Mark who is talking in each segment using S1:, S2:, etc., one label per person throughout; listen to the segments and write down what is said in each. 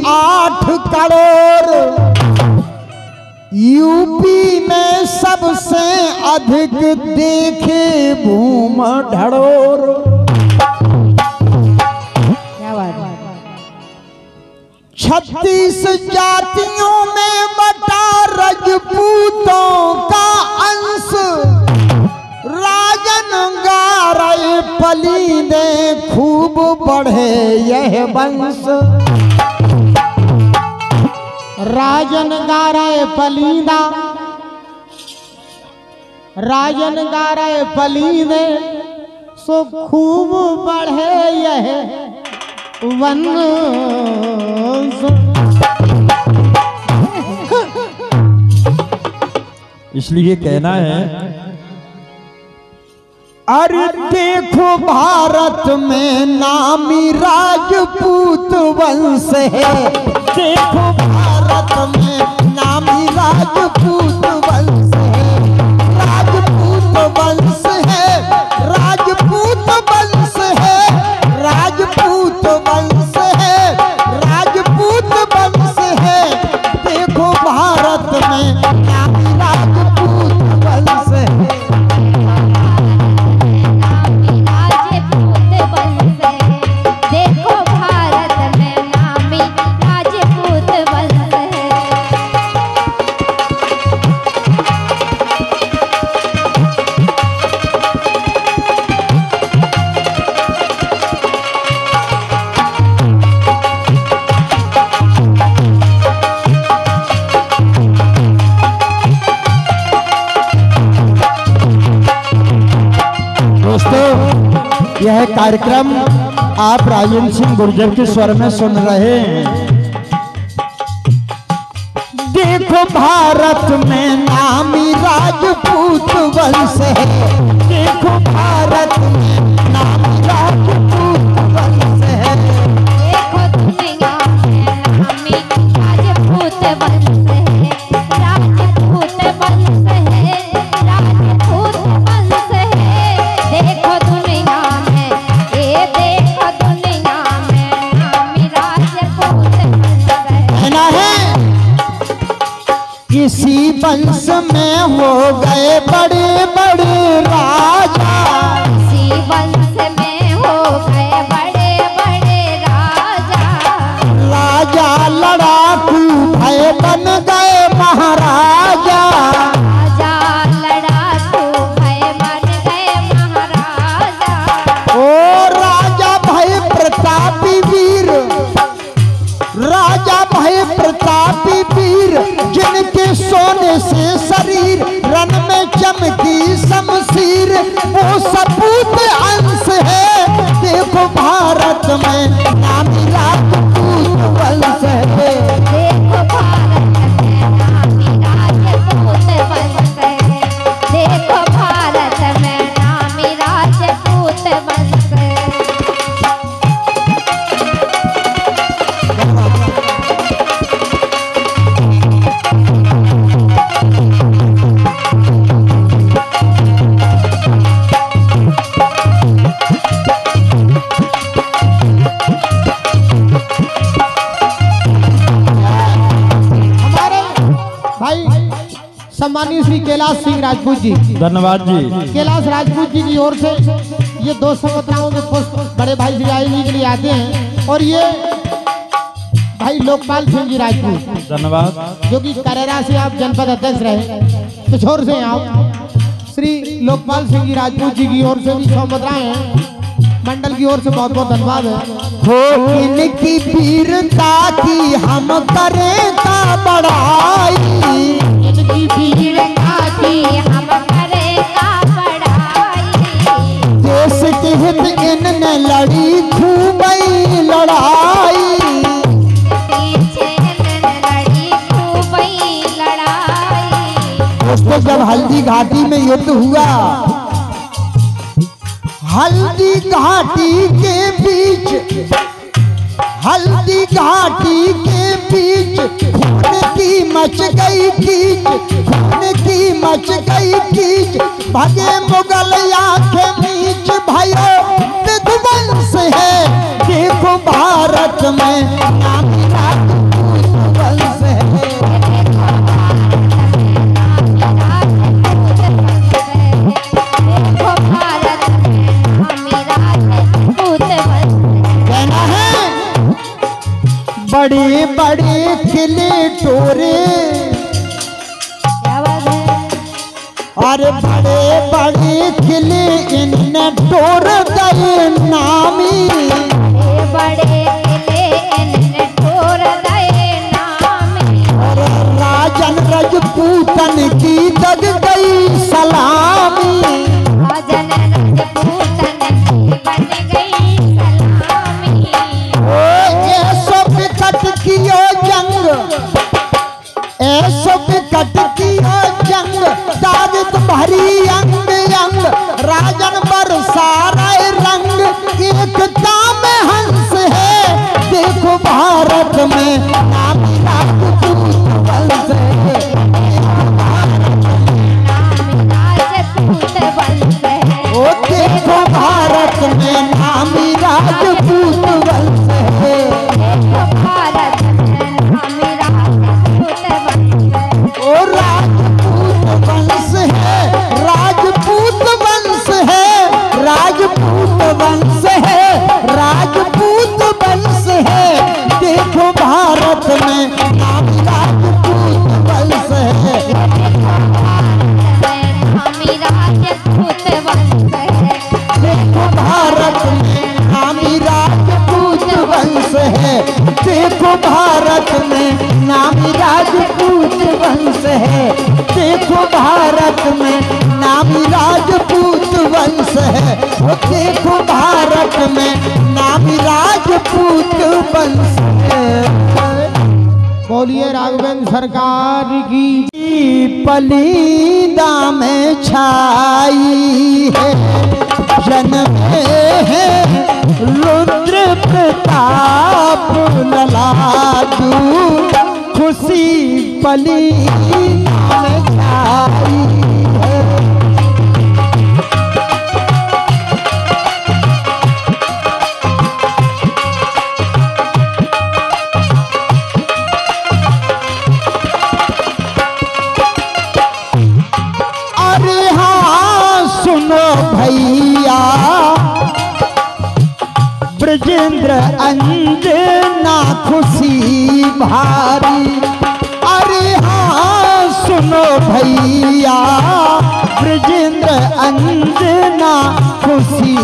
S1: 8 crore, UP में सबसे अधिक देखे भूम ढड़ोर।
S2: क्या बात है।
S1: 36 जातियों में बटा रजपूतों का अंश, राजन गारे पलीदे खूब बढ़े यह वंश।
S2: राजन गारे पलीदा, राजन गारे पलीदे सो खूब बढ़े यह वंश।
S3: इसलिए कहना है,
S1: अरे देखो भारत में नामी राजपूत वंश है, देखो भारत में नामी राजपूत वंश है, राजपूत वंश है, राजपूत वंश है, राजपूत वंश है, राजपूत वंश है, देखो भारत में नामी राजपूत वंश है। यह कार्यक्रम आप राजेंद्र सिंह गुर्जर के स्वर में सुन रहे हैं। देखो भारत में नामी राजपूत वंश है, देखो भारत में नामी राजपूत वंश है,
S4: देखो दुनिया में नामी राजपूत वंश है, राजपूत वंश है, राजपूत वंश है। देखो दुनिया में, ये देखो दुनिया में नामी राजपूत वंश है
S1: ना है। इसी वंश में हो गए बड़े बड़े राजा,
S4: इसी वंश में हो गए बड़े बड़े राजा,
S1: राजा लड़ाकू भय बन गए महाराजा,
S4: राजा लड़ाकू भय बन गए महाराजा।
S1: ओ राजा भय प्रतापी वीर, राजा भय प्रतापी वीर, जिनके सोने से शरीर रन में चमकी शमशीर, वो सपूत अंश है। देखो भारत में नामी राजपूत वंश है,
S4: देखो भारत में नामी राजपूत वंश है, देखो भारत में नामी राजपूत वंश है।
S2: सम्मानित श्री कैलाश सिंह राजपूत जी,
S3: धन्यवाद जी।
S2: कैलाश राजपूत जी की ओर से ये 2 संगठनों के पुष्प बड़े भाई श्री जी के लिए आते हैं। और ये भाई लोकपाल सिंह जी राजपूत,
S3: धन्यवाद,
S2: जो कि करेरा से आप जनपद अध्यक्ष रहे, तो छोर से आप श्री लोकपाल सिंह जी राजपूत जी की ओर से भी 100 मुद्राएं हैं। मंडल की ओर से बहुत बहुत धन्यवाद है।
S1: हो इनकी वीरता की हम करें का बड़ाई,
S4: इनकी वीरता की हम करें का बड़ाई,
S1: देश के हित इनने लड़ी खूब लड़ाई,
S4: पीछे लड़ी खूब लड़ाई।
S1: दोस्तों जब हल्दी घाटी में युद्ध हुआ, हल्दी घाटी के बीच, हल्दी घाटी के बीच खून की मच गई कीच, खून की मच गई कीच, भगे मुगल आंखें मीच, भयो विध्वंस है। देखो भारत में नामी राजपूत बड़े बड़े खिले टोरे,
S4: क्या बात है।
S1: अरे बड़े बड़े खिले इनने टोर गए नामी,
S4: बड़े किले इनने ठोर गए नामी।
S1: और राजन रजपूतन की दग गई सलामी,
S4: राजन रजपूतन की बन गई सलामी।
S1: ऐसो विकट कियो जंग, ऐसो विकट कियो जंग, ताकत भरी अंग अंग, राजन बरसाए रंग, एकता में हंस है, देखो भारत में नाम राजपूत वंश है,
S4: राजपूत वंश है।
S1: ओ देखो भारत में नाम राजपूत वंश है,
S4: देखो भारत में नामी राजपूत वंश है।
S1: ओ राजपूत वंश है, राजपूत वंश है, राजपूत वंश है, राजपूत वंश है, देखो भारत में नाम राजपूत वंश है,
S4: नामी राजपूत वंश है।
S1: देखो भारत में नामी राजपूत वंश है, देखो भारत में नामी राजपूत वंश है, देखो भारत में नामी राजपूत वंश है, देखो भारत में नामी राजपूत वंश है।
S2: बोलिए राघवेंद्र सरकार की।
S1: पलीदा में छाई है, जन्म है रुद्र प्रताप ललाटू, खुशी पलीदा में छाई है। अरे हाँ सुनो भैया, ब्रजेंद्र अंजना खुशी भारी, अरे हाँ सुनो भैया, ब्रजेंद्र अंजना खुशी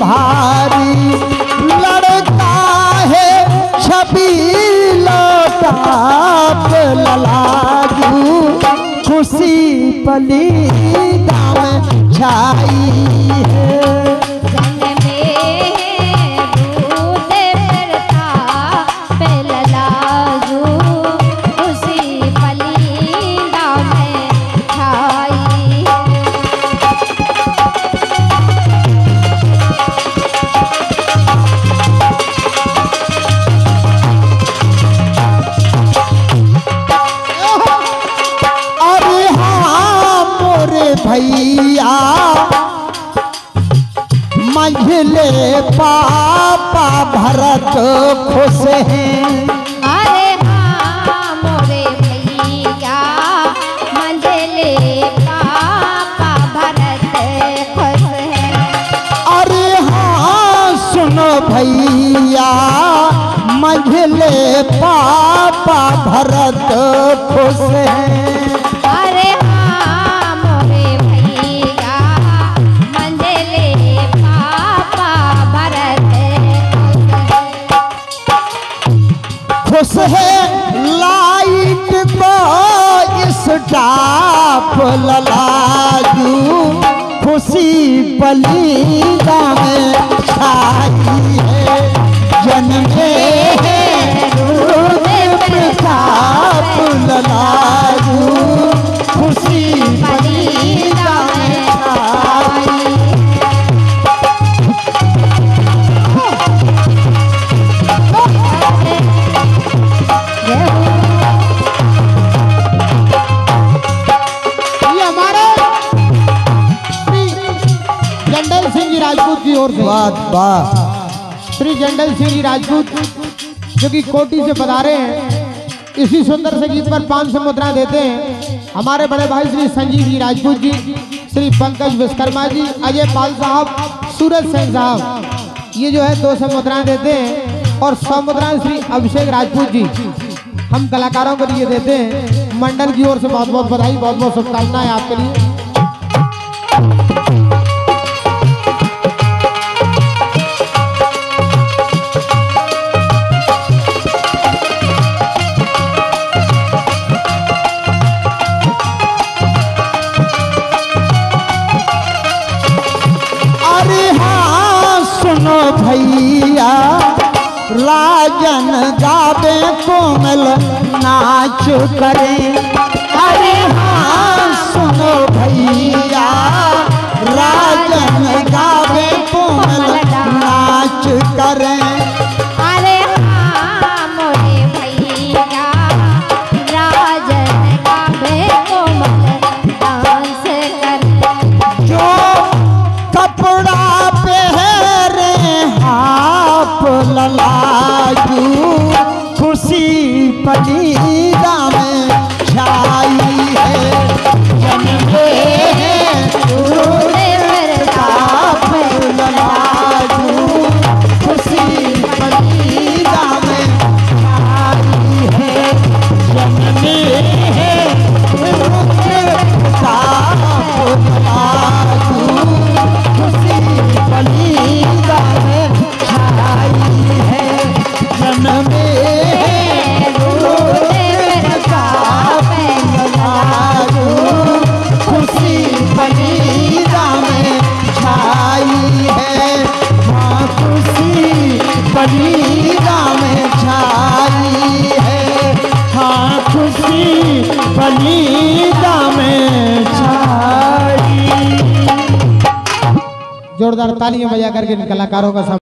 S1: भारी, लड़का है छबीला ताप ललाजू, खुशी पलीदा में छाई है।
S4: जंग में रूद प्रताप ललाजू, उसी पलीदा में छाई।
S1: अरे हाँ मोरे भैया, मंझले पापा भरत खुश हैं,
S4: अरे हाँ मोरे भैया, मंझले पापा भरत खुश है।
S1: अरे हाँ सुनो भैया, मंझले पापा भरत खुश हैं,
S4: अरे हाँ मोरे भैया, मंझले पापा भरत
S1: खुश है, लाइट को स्टाफ ललाजू, खुशी पलीदा में छाई है, जन्मे है रुद्र प्रताप ललाजू, खुशी पलीदा में छाई।
S2: ये हमारे श्री जंडल सिंह जी राजपूत की ओर से,
S1: वाह
S2: श्री जंडल सिंह जी राजपूत जो कि कोटी से पधारे हैं, इसी सुंदर से गीत पर 500 मुद्रा देते हैं। हमारे बड़े भाई श्री संजीव जी राजपूत जी, श्री पंकज विश्वकर्मा जी, अजय पाल साहब, सूरज सिंह साहब, ये जो है 200 मुद्राएं देते हैं। और 100 मुद्राएं श्री अभिषेक राजपूत जी हम कलाकारों को लिए देते हैं। मंडल की ओर से बहुत बहुत बधाई, बहुत बहुत शुभकामनाएं आपके लिए।
S1: सुनो भैया राजन गावे कोमल नाच करें। अरे हाँ सुनो भैया राजन गावे कोमल नाच करें।
S4: अरे हाँ मोरे भैया राजन गावे कोमल डांस करें।
S1: जो कपड़ा ललाजू खुशी पनीरा में छाई है। जन्मे प्रताप ललाजू खुशी पनीरा में छाई है। जन्मे प्रताप ललाजू खुशी पनीरा में छाई है। जन्मे खुशी पनीरा में छाई है। हाँ खुशी पनीरा में छाई है। हाँ खुशी पनीरा में छाई।
S2: जोरदार तालियां बजा करके इन कलाकारों का